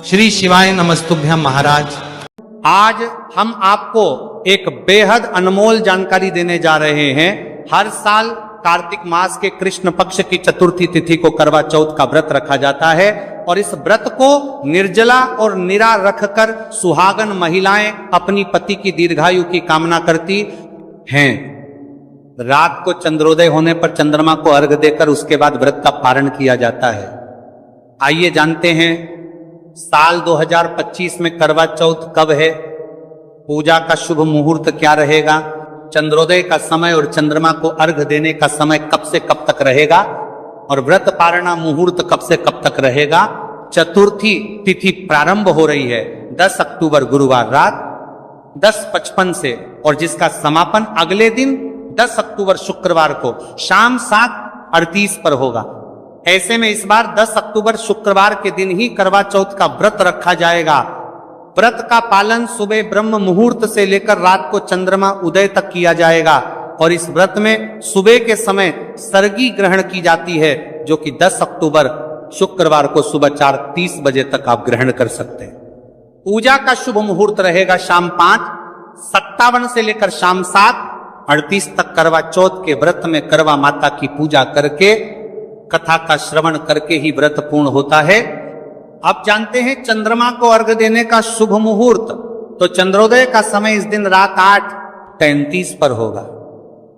श्री शिवाय नमस्तुभ्यम महाराज। आज हम आपको एक बेहद अनमोल जानकारी देने जा रहे हैं। हर साल कार्तिक मास के कृष्ण पक्ष की चतुर्थी तिथि को करवा चौथ का व्रत रखा जाता है और इस व्रत को निर्जला और निरा रखकर सुहागन महिलाएं अपनी पति की दीर्घायु की कामना करती हैं। रात को चंद्रोदय होने पर चंद्रमा को अर्घ देकर उसके बाद व्रत का पारण किया जाता है। आइए जानते हैं साल 2025 में करवा चौथ कब है, पूजा का शुभ मुहूर्त क्या रहेगा, चंद्रोदय का समय और चंद्रमा को अर्घ देने का समय कब से कब तक रहेगा और व्रत पारणा मुहूर्त कब से कब तक रहेगा। चतुर्थी तिथि प्रारंभ हो रही है 10 अक्टूबर गुरुवार रात 10:55 से और जिसका समापन अगले दिन 10 अक्टूबर शुक्रवार को शाम 7:38 पर होगा। ऐसे में इस बार 10 अक्टूबर शुक्रवार के दिन ही करवा चौथ का व्रत रखा जाएगा। व्रत का पालन सुबह ब्रह्म मुहूर्त से लेकर रात को चंद्रमा उदय तक किया जाएगा और इस व्रत में सुबह के समय सर्गी ग्रहण की जाती है जो कि 10 अक्टूबर शुक्रवार को सुबह 4:30 बजे तक आप ग्रहण कर सकते हैं। पूजा का शुभ मुहूर्त रहेगा शाम 5:57 से लेकर शाम 7:38 तक। करवा चौथ के व्रत में करवा माता की पूजा करके कथा का श्रवण करके ही व्रत पूर्ण होता है। अब जानते हैं चंद्रमा को अर्घ देने का शुभ मुहूर्त। तो चंद्रोदय का समय इस दिन रात 8:33 पर होगा।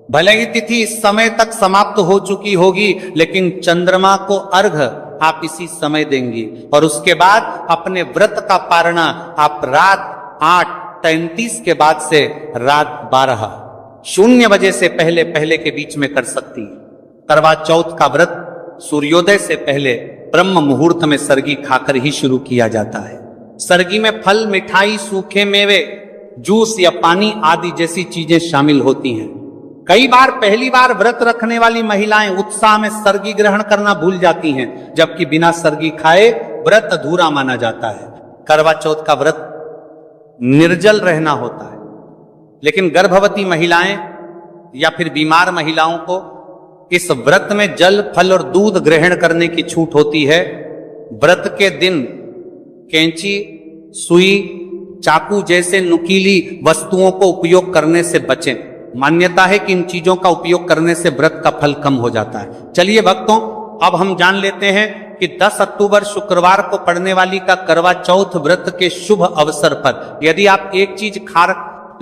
भले ही तिथि इस समय तक समाप्त हो चुकी होगी लेकिन चंद्रमा को अर्घ आप इसी समय देंगी और उसके बाद अपने व्रत का पारणा आप रात 8:33 के बाद से रात 12:00 बजे से पहले पहले के बीच में कर सकती है। करवा चौथ का व्रत सूर्योदय से पहले ब्रह्म मुहूर्त में सर्गी खाकर ही शुरू किया जाता है। सर्गी में फल, मिठाई, सूखे मेवे, जूस या पानी आदि जैसी चीजें शामिल होती हैं। कई बार पहली बार व्रत रखने वाली महिलाएं उत्साह में सर्गी ग्रहण करना भूल जाती हैं, जबकि बिना सर्गी खाए व्रत अधूरा माना जाता है। करवा चौथ का व्रत निर्जल रहना होता है, लेकिन गर्भवती महिलाएं या फिर बीमार महिलाओं को इस व्रत में जल, फल और दूध ग्रहण करने की छूट होती है। व्रत के दिन कैंची, सुई, चाकू जैसे नुकीली वस्तुओं को उपयोग करने से बचें। मान्यता है कि इन चीजों का उपयोग करने से व्रत का फल कम हो जाता है। चलिए भक्तों, अब हम जान लेते हैं कि 10 अक्टूबर शुक्रवार को पड़ने वाली का करवा चौथ व्रत के शुभ अवसर पर यदि आप एक चीज खा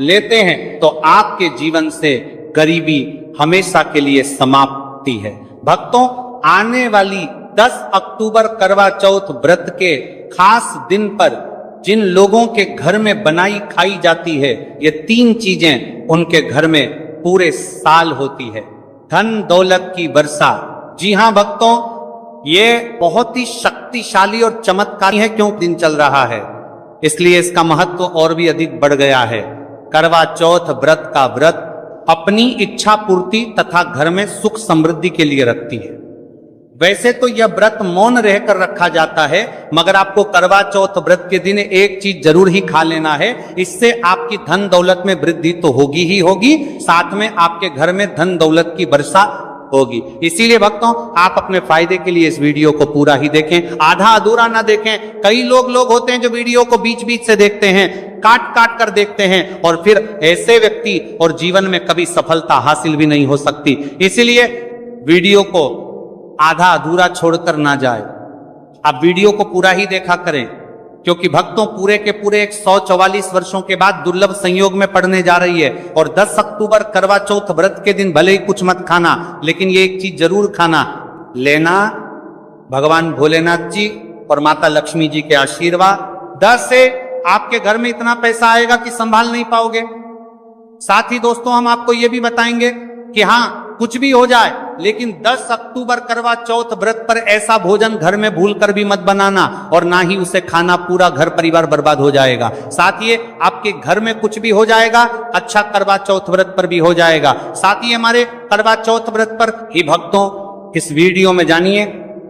लेते हैं तो आपके जीवन से गरीबी हमेशा के लिए समाप्ति है। भक्तों, आने वाली 10 अक्टूबर करवा चौथ व्रत के खास दिन पर जिन लोगों के घर में बनाई खाई जाती है, ये 3 चीजें उनके घर में पूरे साल होती है। धन दौलत की वर्षा। जी हां भक्तों, ये बहुत ही शक्तिशाली और चमत्कारी है। क्यों दिन चल रहा है इसलिए इसका महत्व और भी अधिक बढ़ गया है। करवा चौथ व्रत का व्रत अपनी इच्छा पूर्ति तथा घर में सुख समृद्धि के लिए रखती है। वैसे तो यह व्रत मौन रहकर रखा जाता है, मगर आपको करवा चौथ व्रत के दिन एक चीज जरूर ही खा लेना है। इससे आपकी धन दौलत में वृद्धि तो होगी ही होगी, साथ में आपके घर में धन दौलत की वर्षा होगी। इसीलिए भक्तों, आप अपने फायदे के लिए इस वीडियो को पूरा ही देखें, आधा अधूरा ना देखें। कई लोग होते हैं जो वीडियो को बीच बीच से देखते हैं, काट काट कर देखते हैं और फिर ऐसे व्यक्ति और जीवन में कभी सफलता हासिल भी नहीं हो सकती। इसीलिए वीडियो को आधा अधूरा छोड़कर ना जाए, आप वीडियो को पूरा ही देखा करें, क्योंकि भक्तों पूरे के पूरे 144 वर्षों के बाद दुर्लभ संयोग में पड़ने जा रही है। और 10 अक्टूबर करवा चौथ व्रत के दिन भले ही कुछ मत खाना, लेकिन ये एक चीज जरूर खाना लेना, भगवान भोलेनाथ जी और माता लक्ष्मी जी के आशीर्वाद। 10 से आपके घर में इतना पैसा आएगा कि संभाल नहीं पाओगे। साथ ही दोस्तों, हम आपको यह भी बताएंगे कि हाँ, कुछ भी हो जाए लेकिन 10 अक्टूबर करवा चौथ व्रत पर ऐसा भोजन घर में भूलकर भी मत बनाना और ना ही उसे खाना, पूरा घर परिवार बर्बाद हो जाएगा। साथ ही आपके घर में कुछ भी हो जाएगा, अच्छा करवा चौथ व्रत पर भी हो जाएगा। साथ ही हमारे करवा चौथ व्रत पर ही भक्तों इस वीडियो में जानिए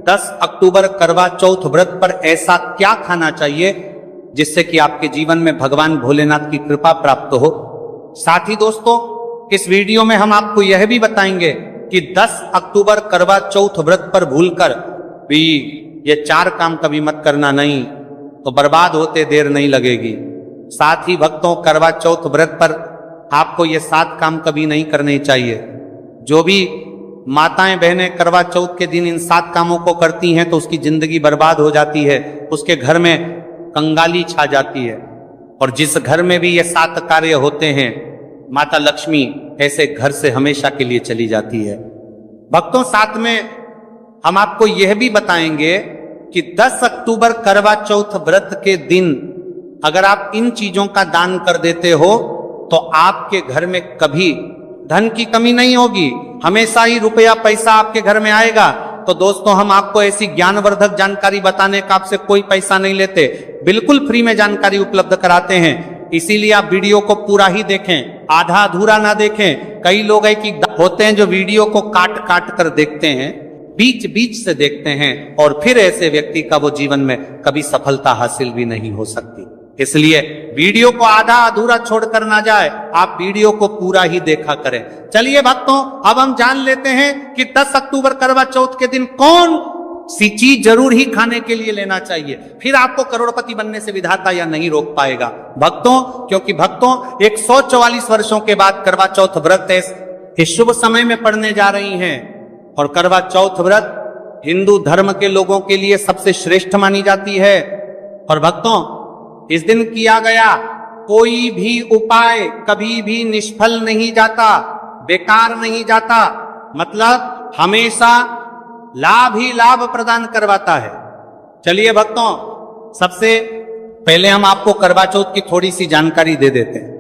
10 अक्टूबर करवा चौथ व्रत पर ऐसा क्या खाना चाहिए जिससे कि आपके जीवन में भगवान भोलेनाथ की कृपा प्राप्त हो। साथ ही दोस्तों, इस वीडियो में हम आपको यह भी बताएंगे कि 10 अक्टूबर करवा चौथ व्रत पर भूलकर भी ये 4 काम कभी मत करना। नहीं, तो बर्बाद होते देर नहीं लगेगी। साथ ही भक्तों, करवा चौथ व्रत पर आपको ये 7 काम कभी नहीं करने चाहिए। जो भी माताएं बहनें करवा चौथ के दिन इन 7 कामों को करती हैं तो उसकी जिंदगी बर्बाद हो जाती है, उसके घर में कंगाली छा जाती है। और जिस घर में भी ये 7 कार्य होते हैं, माता लक्ष्मी ऐसे घर से हमेशा के लिए चली जाती है। भक्तों, साथ में हम आपको यह भी बताएंगे कि 10 अक्टूबर करवा चौथ व्रत के दिन अगर आप इन चीजों का दान कर देते हो तो आपके घर में कभी धन की कमी नहीं होगी, हमेशा ही रुपया पैसा आपके घर में आएगा। तो दोस्तों, हम आपको ऐसी ज्ञानवर्धक जानकारी बताने का आपसे कोई पैसा नहीं लेते, बिल्कुल फ्री में जानकारी उपलब्ध कराते हैं। इसीलिए आप वीडियो को पूरा ही देखें, आधा अधूरा ना देखें। कई लोग है कि होते हैं जो वीडियो को काट काट कर देखते हैं, बीच बीच से देखते हैं, और फिर ऐसे व्यक्ति का वो जीवन में कभी सफलता हासिल भी नहीं हो सकती। इसलिए वीडियो को आधा अधूरा छोड़कर ना जाए, आप वीडियो को पूरा ही देखा करें। चलिए भक्तों, अब हम जान लेते हैं कि 10 अक्टूबर करवा चौथ के दिन कौन सी चीज जरूर ही खाने के लिए लेना चाहिए, फिर आपको करोड़पति बनने से विधाता या नहीं रोक पाएगा। भक्तों, क्योंकि भक्तों 144 वर्षों के बाद करवा चौथ व्रत इस शुभ समय में पड़ने जा रही हैं। और करवा चौथ व्रत हिंदू धर्म के लोगों के लिए सबसे श्रेष्ठ मानी जाती है। और भक्तों, इस दिन किया गया कोई भी उपाय कभी भी निष्फल नहीं जाता, बेकार नहीं जाता, मतलब हमेशा लाभ ही लाभ प्रदान करवाता है। चलिए भक्तों, सबसे पहले हम आपको करवा चौथ की थोड़ी सी जानकारी दे देते हैं।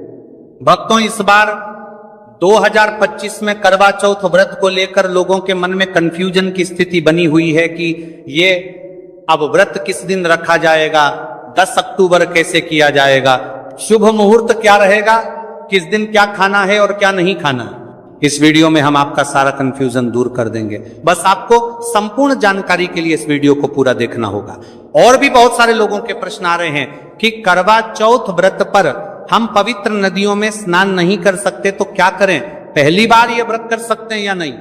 भक्तों, इस बार 2025 में करवा चौथ व्रत को लेकर लोगों के मन में कंफ्यूजन की स्थिति बनी हुई है कि ये अब व्रत किस दिन रखा जाएगा, 10 अक्टूबर कैसे किया जाएगा, शुभ मुहूर्त क्या रहेगा, किस दिन क्या खाना है और क्या नहीं खाना। इस वीडियो में हम आपका सारा कंफ्यूजन दूर कर देंगे। बस आपको संपूर्ण जानकारी के लिए इस वीडियो को पूरा देखना होगा। और भी बहुत सारे लोगों के प्रश्न आ रहे हैं कि करवा चौथ व्रत पर हम पवित्र नदियों में स्नान नहीं कर सकते तो क्या करें, पहली बार ये व्रत कर सकते हैं या नहीं।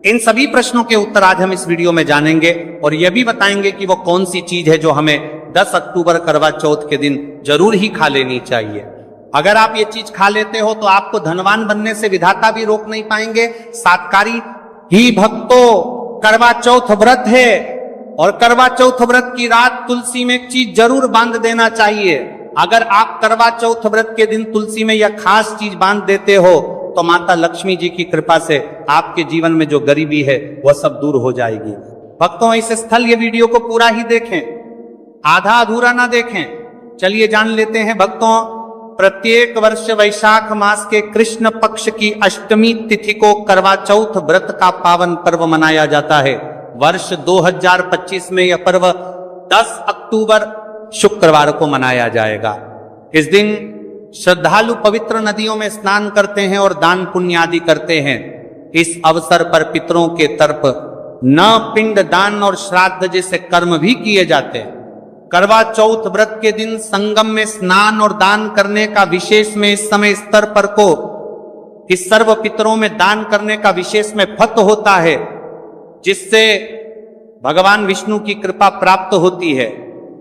इन सभी प्रश्नों के उत्तर आज हम इस वीडियो में जानेंगे और यह भी बताएंगे कि वो कौन सी चीज है जो हमें 10 अक्टूबर करवा चौथ के दिन जरूर ही खा लेनी चाहिए। अगर आप ये चीज खा लेते हो तो आपको धनवान बनने से विधाता भी रोक नहीं पाएंगे। सातकारी ही भक्तों, करवा चौथ व्रत है और करवा चौथ व्रत की रात तुलसी में एक चीज जरूर बांध देना चाहिए। अगर आप करवा चौथ व्रत के दिन तुलसी में यह खास चीज बांध देते हो तो माता लक्ष्मी जी की कृपा से आपके जीवन में जो गरीबी है वह सब दूर हो जाएगी। भक्तों, इस स्थल ये वीडियो को पूरा ही देखें, आधा अधूरा ना देखें। चलिए जान लेते हैं भक्तों, प्रत्येक वर्ष वैशाख मास के कृष्ण पक्ष की अष्टमी तिथि को करवा चौथ व्रत का पावन पर्व मनाया जाता है। वर्ष 2025 में यह पर्व 10 अक्टूबर शुक्रवार को मनाया जाएगा। इस दिन श्रद्धालु पवित्र नदियों में स्नान करते हैं और दान पुण्य आदि करते हैं। इस अवसर पर पितरों के तरफ न पिंड दान और श्राद्ध जैसे कर्म भी किए जाते हैं। करवा चौथ व्रत के दिन संगम में स्नान और दान करने का विशेष में इस समय स्तर पर को इस सर्व पितरों में दान करने का विशेष में फत होता है, जिससे भगवान विष्णु की कृपा प्राप्त होती है।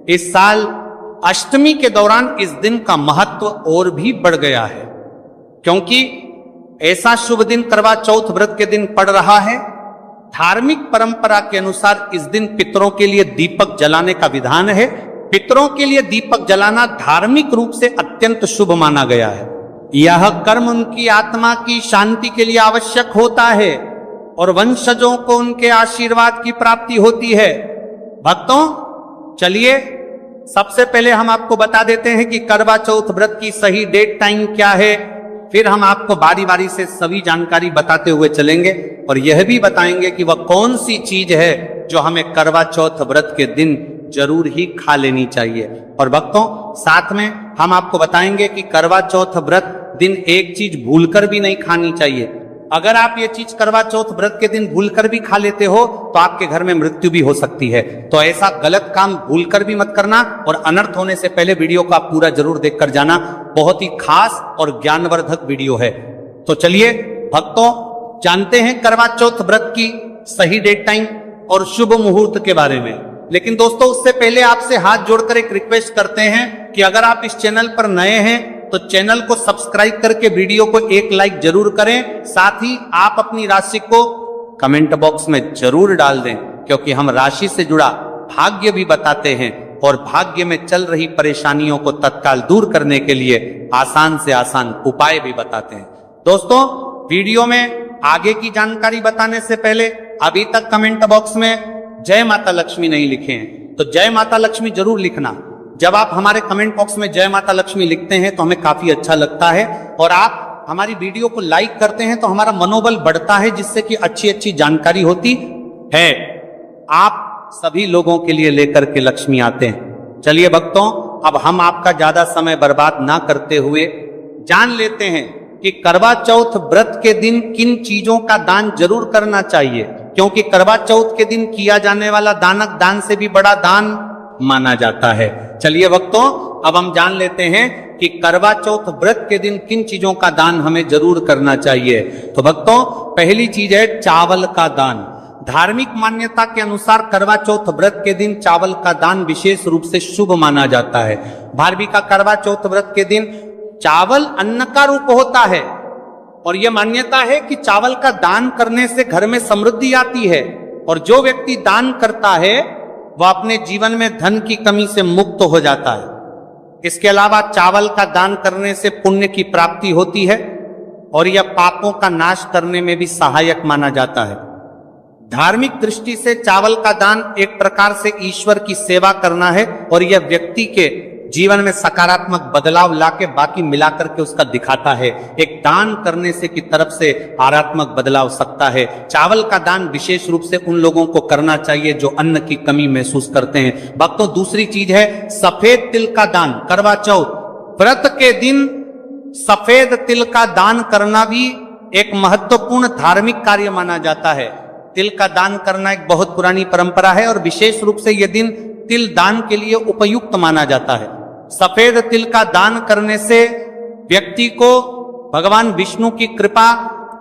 इस साल अष्टमी के दौरान इस दिन का महत्व और भी बढ़ गया है, क्योंकि ऐसा शुभ दिन करवा चौथ व्रत के दिन पड़ रहा है। धार्मिक परंपरा के अनुसार इस दिन पितरों के लिए दीपक जलाने का विधान है। पितरों के लिए दीपक जलाना धार्मिक रूप से अत्यंत शुभ माना गया है। यह कर्म उनकी आत्मा की शांति के लिए आवश्यक होता है और वंशजों को उनके आशीर्वाद की प्राप्ति होती है। भक्तों, चलिए सबसे पहले हम आपको बता देते हैं कि करवा चौथ व्रत की सही डेट टाइम क्या है, फिर हम आपको बारी बारी से सभी जानकारी बताते हुए चलेंगे और यह भी बताएंगे कि वह कौन सी चीज है जो हमें करवा चौथ व्रत के दिन जरूर ही खा लेनी चाहिए। और भक्तों, साथ में हम आपको बताएंगे कि करवा चौथ व्रत दिन एक चीज भूलकर भी नहीं खानी चाहिए। अगर आप ये चीज करवा चौथ व्रत के दिन भूलकर भी खा लेते हो तो आपके घर में मृत्यु भी हो सकती है। तो ऐसा गलत काम भूलकर भी मत करना और अनर्थ होने से पहले वीडियो को आप पूरा जरूर देखकर जाना। बहुत ही खास और ज्ञानवर्धक वीडियो है। तो चलिए भक्तों, जानते हैं करवा चौथ व्रत की सही डेट टाइम और शुभ मुहूर्त के बारे में। लेकिन दोस्तों उससे पहले आपसे हाथ जोड़कर एक रिक्वेस्ट करते हैं कि अगर आप इस चैनल पर नए हैं तो चैनल को सब्सक्राइब करके वीडियो को एक लाइक जरूर करें। साथ ही आप अपनी राशि को कमेंट बॉक्स में जरूर डाल दें, क्योंकि हम राशि से जुड़ा भाग्य भी बताते हैं और भाग्य में चल रही परेशानियों को तत्काल दूर करने के लिए आसान से आसान उपाय भी बताते हैं। दोस्तों वीडियो में आगे की जानकारी बताने से पहले अभी तक कमेंट बॉक्स में जय माता लक्ष्मी नहीं लिखे हैं तो जय माता लक्ष्मी जरूर लिखना। जब आप हमारे कमेंट बॉक्स में जय माता लक्ष्मी लिखते हैं तो हमें काफी अच्छा लगता है और आप हमारी वीडियो को लाइक करते हैं तो हमारा मनोबल बढ़ता है, जिससे कि अच्छी अच्छी जानकारी होती है। आप सभी लोगों के लिए लेकर के लक्ष्मी आते हैं। चलिए भक्तों, अब हम आपका ज्यादा समय बर्बाद ना करते हुए जान लेते हैं कि करवा चौथ व्रत के दिन किन चीजों का दान जरूर करना चाहिए, क्योंकि करवा चौथ के दिन किया जाने वाला दानक दान से भी बड़ा दान माना जाता है। चलिए भक्तों, अब हम जान लेते हैं कि करवा चौथ व्रत के दिन किन चीजों का दान हमें जरूर करना चाहिए। तो भक्तों पहली चीज है चावल का दान। धार्मिक मान्यता के अनुसार करवा चौथ व्रत के दिन चावल का दान विशेष रूप से शुभ माना जाता है। भारवी का करवा चौथ व्रत के दिन चावल अन्न का रूप होता है और यह मान्यता है कि चावल का दान करने से घर में समृद्धि आती है और जो व्यक्ति दान करता है वह अपने जीवन में धन की कमी से मुक्त हो जाता है। इसके अलावा चावल का दान करने से पुण्य की प्राप्ति होती है और यह पापों का नाश करने में भी सहायक माना जाता है। धार्मिक दृष्टि से चावल का दान एक प्रकार से ईश्वर की सेवा करना है और यह व्यक्ति के जीवन में सकारात्मक बदलाव लाके बाकी मिलाकर के उसका दिखाता है। एक दान करने से की तरफ से आरात्मक बदलाव सकता है। चावल का दान विशेष रूप से उन लोगों को करना चाहिए जो अन्न की कमी महसूस करते हैं। भक्तों दूसरी चीज है सफेद तिल का दान। करवा चौथ व्रत के दिन सफेद तिल का दान करना भी एक महत्वपूर्ण धार्मिक कार्य माना जाता है। तिल का दान करना एक बहुत पुरानी परंपरा है और विशेष रूप से यह दिन तिल दान के लिए उपयुक्त माना जाता है। सफेद तिल का दान करने से व्यक्ति को भगवान विष्णु की कृपा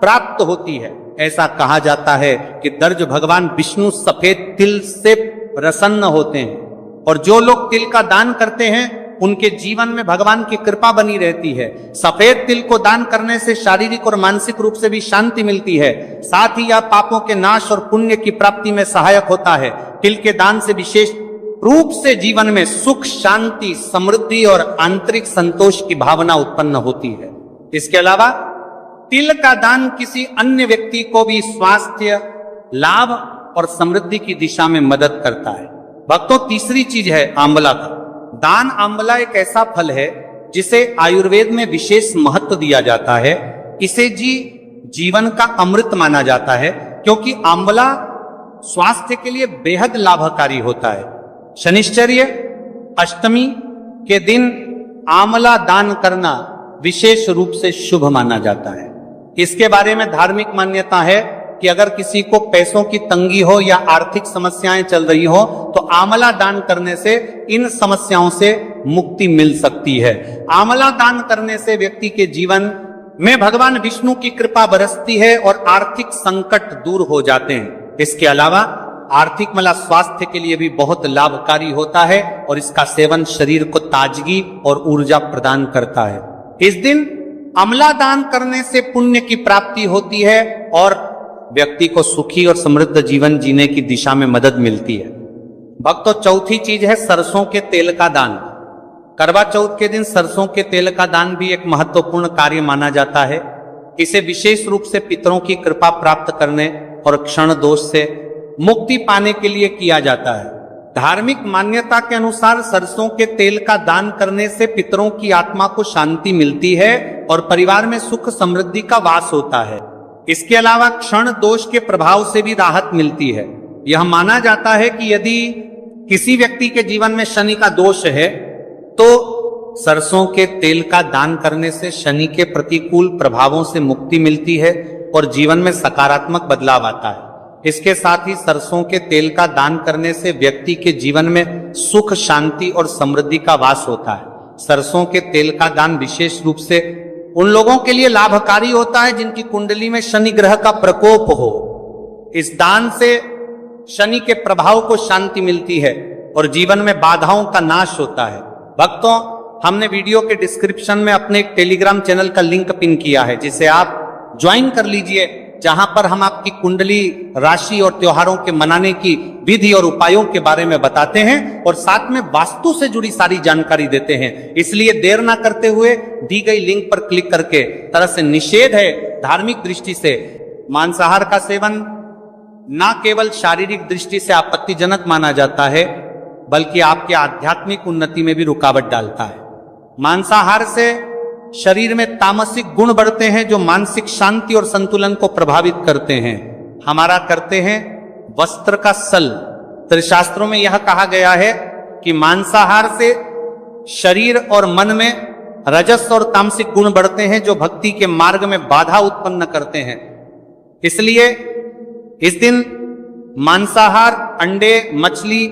प्राप्त होती है। ऐसा कहा जाता है कि दर्ज भगवान विष्णु सफेद तिल से प्रसन्न होते हैं और जो लोग तिल का दान करते हैं उनके जीवन में भगवान की कृपा बनी रहती है। सफेद तिल को दान करने से शारीरिक और मानसिक रूप से भी शांति मिलती है। साथ ही यह पापों के नाश और पुण्य की प्राप्ति में सहायक होता है। तिल के दान से विशेष रूप से जीवन में सुख, शांति, समृद्धि और आंतरिक संतोष की भावना उत्पन्न होती है। इसके अलावा तिल का दान किसी अन्य व्यक्ति को भी स्वास्थ्य लाभ और समृद्धि की दिशा में मदद करता है। भक्तों तीसरी चीज है आंवला का दान। आंवला एक ऐसा फल है जिसे आयुर्वेद में विशेष महत्व दिया जाता है। इसे जीवन का अमृत माना जाता है क्योंकि आंवला स्वास्थ्य के लिए बेहद लाभकारी होता है। शनिश्चर्य अष्टमी के दिन आंवला दान करना विशेष रूप से शुभ माना जाता है। इसके बारे में धार्मिक मान्यता है कि अगर किसी को पैसों की तंगी हो या आर्थिक समस्याएं चल रही हो तो आंवला दान करने से इन समस्याओं से मुक्ति मिल सकती है। आंवला दान करने से व्यक्ति के जीवन में भगवान विष्णु की कृपा बरसती है और आर्थिक संकट दूर हो जाते हैं। इसके अलावा आर्थिक मला स्वास्थ्य के लिए भी बहुत लाभकारी होता है और इसका सेवन शरीर को ताजगी और ऊर्जा प्रदान करता है। इस दिन आंवला दान करने से पुण्य की प्राप्ति होती है और व्यक्ति को सुखी और समृद्ध जीवन जीने की दिशा में मदद मिलती है। भक्तों चौथी चीज है सरसों के तेल का दान। करवा चौथ के दिन सरसों के तेल का दान भी एक महत्वपूर्ण कार्य माना जाता है। इसे विशेष रूप से पितरों की कृपा प्राप्त करने और क्षण दोष से मुक्ति पाने के लिए किया जाता है। धार्मिक मान्यता के अनुसार सरसों के तेल का दान करने से पितरों की आत्मा को शांति मिलती है और परिवार में सुख समृद्धि का वास होता है। इसके अलावा क्षण दोष के प्रभाव से भी राहत मिलती है। यह माना जाता है कि यदि किसी व्यक्ति के जीवन में शनि का दोष है तो सरसों के तेल का दान करने से शनि के प्रतिकूल प्रभावों से मुक्ति मिलती है और जीवन में सकारात्मक बदलाव आता है। इसके साथ ही सरसों के तेल का दान करने से व्यक्ति के जीवन में सुख, शांति और समृद्धि का वास होता है। सरसों के तेल का दान विशेष रूप से उन लोगों के लिए लाभकारी होता है जिनकी कुंडली में शनि ग्रह का प्रकोप हो। इस दान से शनि के प्रभाव को शांति मिलती है और जीवन में बाधाओं का नाश होता है। भक्तों, हमने वीडियो के डिस्क्रिप्शन में अपने एक टेलीग्राम चैनल का लिंक पिन किया है, जिसे आप ज्वाइन कर लीजिए, जहां पर हम आपकी कुंडली, राशि और त्योहारों के मनाने की विधि और उपायों के बारे में बताते हैं और साथ में वास्तु से जुड़ी सारी जानकारी देते हैं। इसलिए देर ना करते हुए दी गई लिंक पर क्लिक करके, तरह से निषेध है धार्मिक दृष्टि से मांसाहार का सेवन ना केवल शारीरिक दृष्टि से आपत्तिजनक माना जाता है, बल्कि आपके आध्यात्मिक उन्नति में भी रुकावट डालता है। मांसाहार से शरीर में तामसिक गुण बढ़ते हैं जो मानसिक शांति और संतुलन को प्रभावित करते हैं। हमारा करते हैं वस्त्र का सल। शास्त्रों में यह कहा गया है कि मांसाहार से शरीर और मन में रजस और तामसिक गुण बढ़ते हैं जो भक्ति के मार्ग में बाधा उत्पन्न करते हैं। इसलिए इस दिन मांसाहार, अंडे, मछली,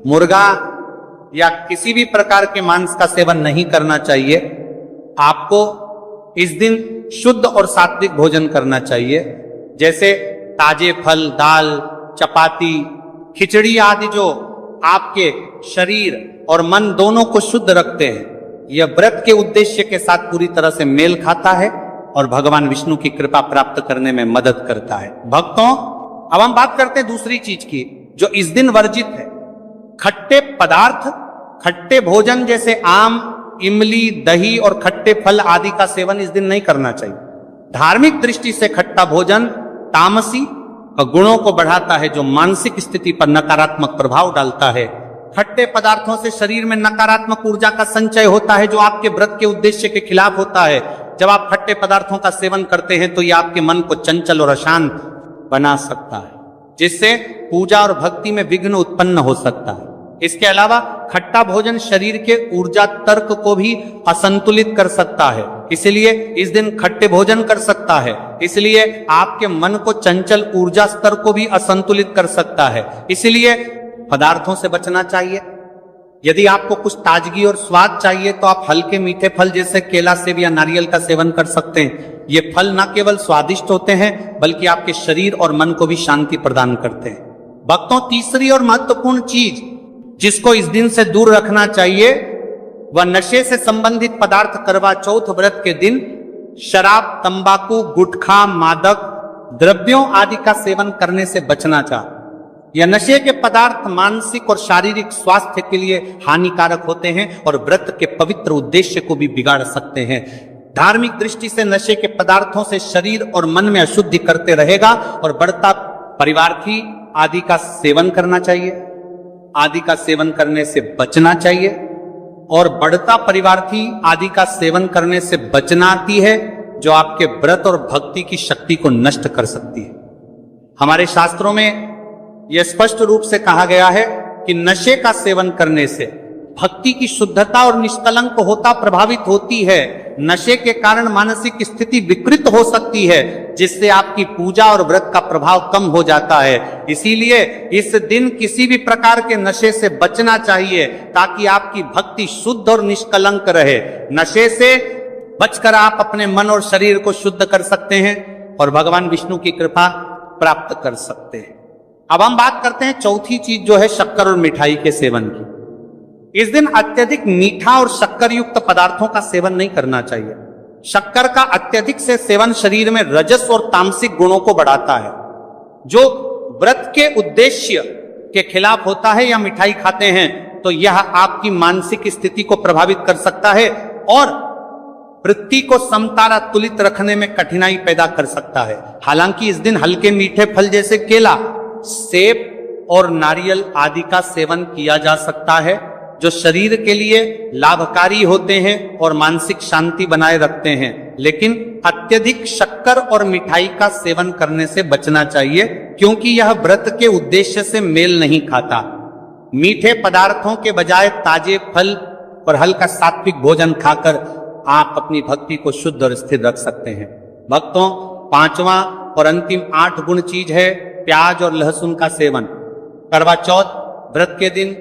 मुर्गा या किसी भी प्रकार के मांस का सेवन नहीं करना चाहिए। आपको इस दिन शुद्ध और सात्विक भोजन करना चाहिए, जैसे ताजे फल, दाल, चपाती, खिचड़ी आदि जो आपके शरीर और मन दोनों को शुद्ध रखते हैं। यह व्रत के उद्देश्य के साथ पूरी तरह से मेल खाता है और भगवान विष्णु की कृपा प्राप्त करने में मदद करता है। भक्तों, अब हम बात करते हैं दूसरी चीज की जो इस दिन वर्जित है। खट्टे पदार्थ, खट्टे भोजन जैसे आम, इमली, दही और खट्टे फल आदि का सेवन इस दिन नहीं करना चाहिए। धार्मिक दृष्टि से खट्टा भोजन तामसी गुणों को बढ़ाता है जो मानसिक स्थिति पर नकारात्मक प्रभाव डालता है। खट्टे पदार्थों से शरीर में नकारात्मक ऊर्जा का संचय होता है जो आपके व्रत के उद्देश्य के खिलाफ होता है। जब आप खट्टे पदार्थों का सेवन करते हैं तो यह आपके मन को चंचल और अशांत बना सकता है, जिससे पूजा और भक्ति में विघ्न उत्पन्न हो सकता है। इसके अलावा खट्टा भोजन शरीर के ऊर्जा तर्क को भी असंतुलित कर सकता है, इसलिए इस दिन खट्टे भोजन कर सकता है। इसलिए आपके मन को चंचल ऊर्जा स्तर को भी असंतुलित कर सकता है, इसलिए पदार्थों से बचना चाहिए। यदि आपको कुछ ताजगी और स्वाद चाहिए तो आप हल्के मीठे फल जैसे केला, सेब या नारियल का सेवन कर सकते हैं। ये फल न केवल स्वादिष्ट होते हैं बल्कि आपके शरीर और मन को भी शांति प्रदान करते हैं। भक्तों, तीसरी और महत्वपूर्ण चीज जिसको इस दिन से दूर रखना चाहिए वह नशे से संबंधित पदार्थ। करवा चौथ व्रत के दिन शराब, तंबाकू, गुटखा, मादक द्रव्यों आदि का सेवन करने से बचना चाहिए। यह नशे के पदार्थ मानसिक और शारीरिक स्वास्थ्य के लिए हानिकारक होते हैं और व्रत के पवित्र उद्देश्य को भी बिगाड़ सकते हैं। धार्मिक दृष्टि से नशे के पदार्थों से शरीर और मन में अशुद्धि करते रहेगा और बढ़ता परिवार्थी आदि का सेवन करना चाहिए, आदि का सेवन करने से बचना चाहिए। और बढ़ता परिवार्थी आदि का सेवन करने से बचना आती है जो आपके व्रत और भक्ति की शक्ति को नष्ट कर सकती है। हमारे शास्त्रों में यह स्पष्ट रूप से कहा गया है कि नशे का सेवन करने से भक्ति की शुद्धता और निष्कलंक होता प्रभावित होती है। नशे के कारण मानसिक स्थिति विकृत हो सकती है, जिससे आपकी पूजा और व्रत का प्रभाव कम हो जाता है। इसीलिए इस दिन किसी भी प्रकार के नशे से बचना चाहिए ताकि आपकी भक्ति शुद्ध और निष्कलंक रहे। नशे से बचकर आप अपने मन और शरीर को शुद्ध कर सकते हैं और भगवान विष्णु की कृपा प्राप्त कर सकते हैं। अब हम बात करते हैं चौथी चीज जो है शक्कर और मिठाई के सेवन की। इस दिन अत्यधिक मीठा और शक्कर युक्त पदार्थों का सेवन नहीं करना चाहिए। शक्कर का अत्यधिक से सेवन शरीर में रजस और तामसिक गुणों को बढ़ाता है जो व्रत के उद्देश्य के खिलाफ होता है। या मिठाई खाते हैं तो यह आपकी मानसिक स्थिति को प्रभावित कर सकता है और वृत्ति को समतारा तुलित रखने में कठिनाई पैदा कर सकता है। हालांकि इस दिन हल्के मीठे फल जैसे केला, सेब और नारियल आदि का सेवन किया जा सकता है जो शरीर के लिए लाभकारी होते हैं और मानसिक शांति बनाए रखते हैं। लेकिन अत्यधिक शक्कर और मिठाई का सेवन करने से बचना चाहिए क्योंकि यह व्रत के उद्देश्य से मेल नहीं खाता। मीठे पदार्थों के बजाय ताजे फल और हल्का सात्विक भोजन खाकर आप अपनी भक्ति को शुद्ध और स्थिर रख सकते हैं। भक्तों, पांचवा और अंतिम 8 गुण चीज है प्याज और लहसुन का सेवन। करवा चौथ व्रत के दिन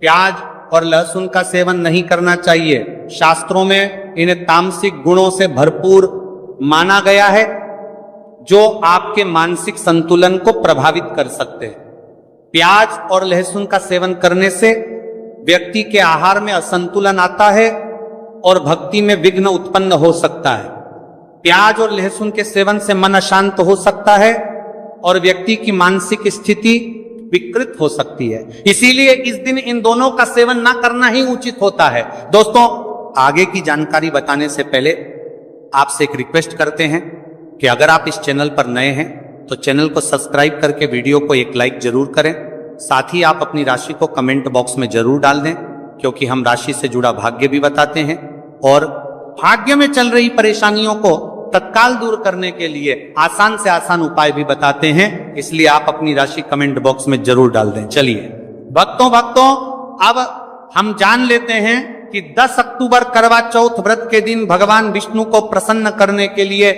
प्याज और लहसुन का सेवन नहीं करना चाहिए। शास्त्रों में इन्हें तामसिक गुणों से भरपूर माना गया है जो आपके मानसिक संतुलन को प्रभावित कर सकते हैं। प्याज और लहसुन का सेवन करने से व्यक्ति के आहार में असंतुलन आता है और भक्ति में विघ्न उत्पन्न हो सकता है। प्याज और लहसुन के सेवन से मन अशांत हो सकता है और व्यक्ति की मानसिक स्थिति विकृत हो सकती है। इसीलिए इस दिन इन दोनों का सेवन ना करना ही उचित होता है। दोस्तों, आगे की जानकारी बताने से पहले आपसे एक रिक्वेस्ट करते हैं कि अगर आप इस चैनल पर नए हैं तो चैनल को सब्सक्राइब करके वीडियो को एक लाइक जरूर करें। साथ ही आप अपनी राशि को कमेंट बॉक्स में जरूर डाल दें, क्योंकि हम राशि से जुड़ा भाग्य भी बताते हैं और भाग्य में चल रही परेशानियों को तत्काल दूर करने के लिए आसान से आसान उपाय भी बताते हैं। इसलिए आप अपनी राशि कमेंट बॉक्स में जरूर डाल दें। चलिए भक्तों, अब हम जान लेते हैं कि 10 अक्टूबर करवा चौथ व्रत के दिन भगवान विष्णु को प्रसन्न करने के लिए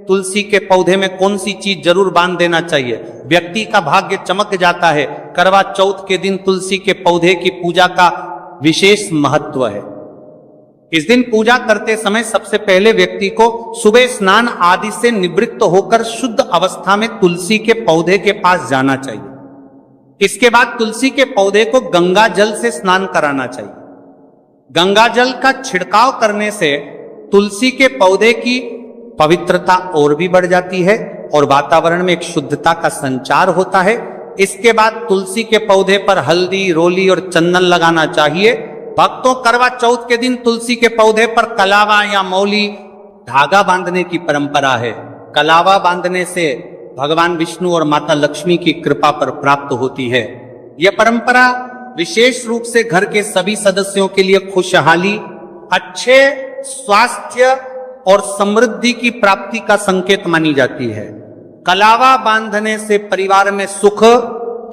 तुलसी के पौधे में कौन सी चीज जरूर बांध देना चाहिए। व्यक्ति का भाग्य चमक जाता है। करवा चौथ के दिन तुलसी के पौधे की पूजा का विशेष महत्व है। इस दिन पूजा करते समय सबसे पहले व्यक्ति को सुबह स्नान आदि से निवृत्त होकर शुद्ध अवस्था में तुलसी के पौधे के पास जाना चाहिए। इसके बाद तुलसी के पौधे को गंगा जल से स्नान कराना चाहिए। गंगा जल का छिड़काव करने से तुलसी के पौधे की पवित्रता और भी बढ़ जाती है और वातावरण में एक शुद्धता का संचार होता है। इसके बाद तुलसी के पौधे पर हल्दी, रोली और चंदन लगाना चाहिए। भक्तों, करवा चौथ के दिन तुलसी के पौधे पर कलावा या मौली धागा बांधने की परंपरा है। कलावा बांधने से भगवान विष्णु और माता लक्ष्मी की कृपा पर प्राप्त होती है। यह परंपरा विशेष रूप से घर के सभी सदस्यों के लिए खुशहाली, अच्छे स्वास्थ्य और समृद्धि की प्राप्ति का संकेत मानी जाती है। कलावा बांधने से परिवार में सुख,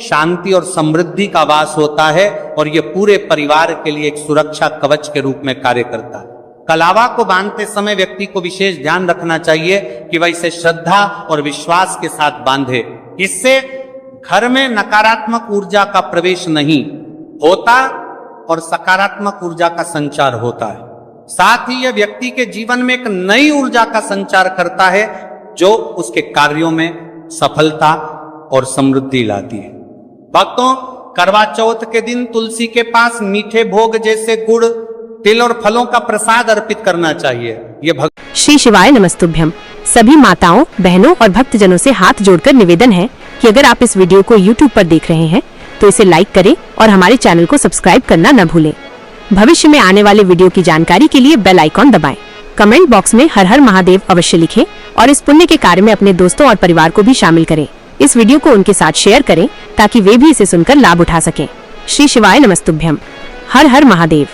शांति और समृद्धि का वास होता है और यह पूरे परिवार के लिए एक सुरक्षा कवच के रूप में कार्य करता है। कलावा को बांधते समय व्यक्ति को विशेष ध्यान रखना चाहिए कि वह इसे श्रद्धा और विश्वास के साथ बांधे। इससे घर में नकारात्मक ऊर्जा का प्रवेश नहीं होता और सकारात्मक ऊर्जा का संचार होता है। साथ ही यह व्यक्ति के जीवन में एक नई ऊर्जा का संचार करता है जो उसके कार्यों में सफलता और समृद्धि लाती है। भक्तों, करवा चौथ के दिन तुलसी के पास मीठे भोग जैसे गुड़, तिल और फलों का प्रसाद अर्पित करना चाहिए। ये श्री शिवाय नमस्तुभ्यम। सभी माताओं, बहनों और भक्तजनों से हाथ जोड़कर निवेदन है कि अगर आप इस वीडियो को YouTube पर देख रहे हैं तो इसे लाइक करें और हमारे चैनल को सब्सक्राइब करना न भूलें। भविष्य में आने वाले वीडियो की जानकारी के लिए बेल आइकॉन दबाएं। कमेंट बॉक्स में हर हर महादेव अवश्य लिखें और इस पुण्य के कार्य में अपने दोस्तों और परिवार को भी शामिल करें। इस वीडियो को उनके साथ शेयर करें ताकि वे भी इसे सुनकर लाभ उठा सकें। श्री शिवाय नमस्तुभ्यम। हर हर महादेव।